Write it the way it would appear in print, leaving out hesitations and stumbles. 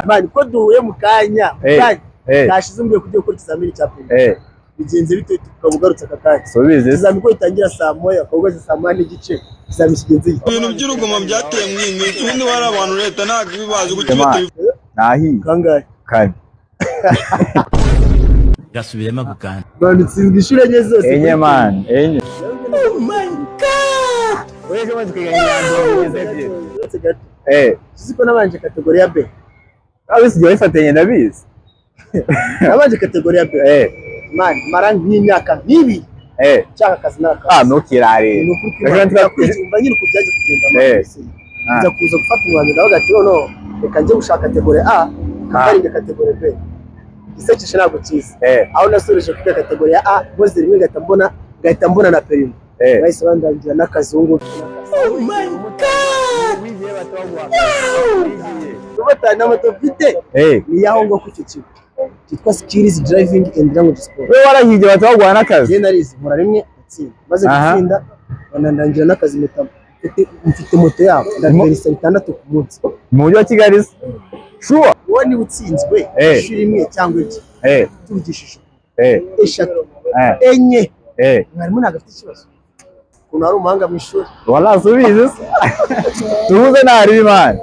mani ko duhuye mu kanya gashize mbiye kujya gukora ikizamini cya prime bigenze bite tukabugarutse akakanya ikizamini ko itangira saa moya akabugeze saa moya n'igice ikizamini kigenze ibintu by'urugomo byateye mwimwe ibindi wari abantu leta ntabwo bibazi gukimeta nahi kangahe kane gasubiremo gukana none tsinzwe ishure nye zose enye man enye oh my god wewe kama tukiganira siko nabanje kategori ya B abisi giye ifatanye ndabizi nabanje kategori ya B man mara nk'imyaka nk'ibi cyaka kazi naka ntukirare umva nyine kubyaje kugenda nza kuza gufata umwanya ndavuga ati no reka nje gushaka kategori A kandi kategori B isekesha ntabwo cyiza aho nasoreje kuri kategori ya A boze rimwe gahita mbona na perimo bahise bandangira n'akazungu oh my god wigiye batogwa ubatana moto vite ni yaho ngo ku kigo kitwa skills driving and language school wewe warahiye batogwa n'akazi je narize mura rimwe atsinda maze gutsinda banandangira n'akazi mfite moto yabo ndaverisa 6 ku munsi mu mujyi wa Kigali sure wowe ni utsinzwe ishuri rimwe cyangwa iki tuvugishije eshatu enye mwarimu ntabwo afite ikibazo kuntu ari umuhanga mu ishuri wala subize tubuze nari man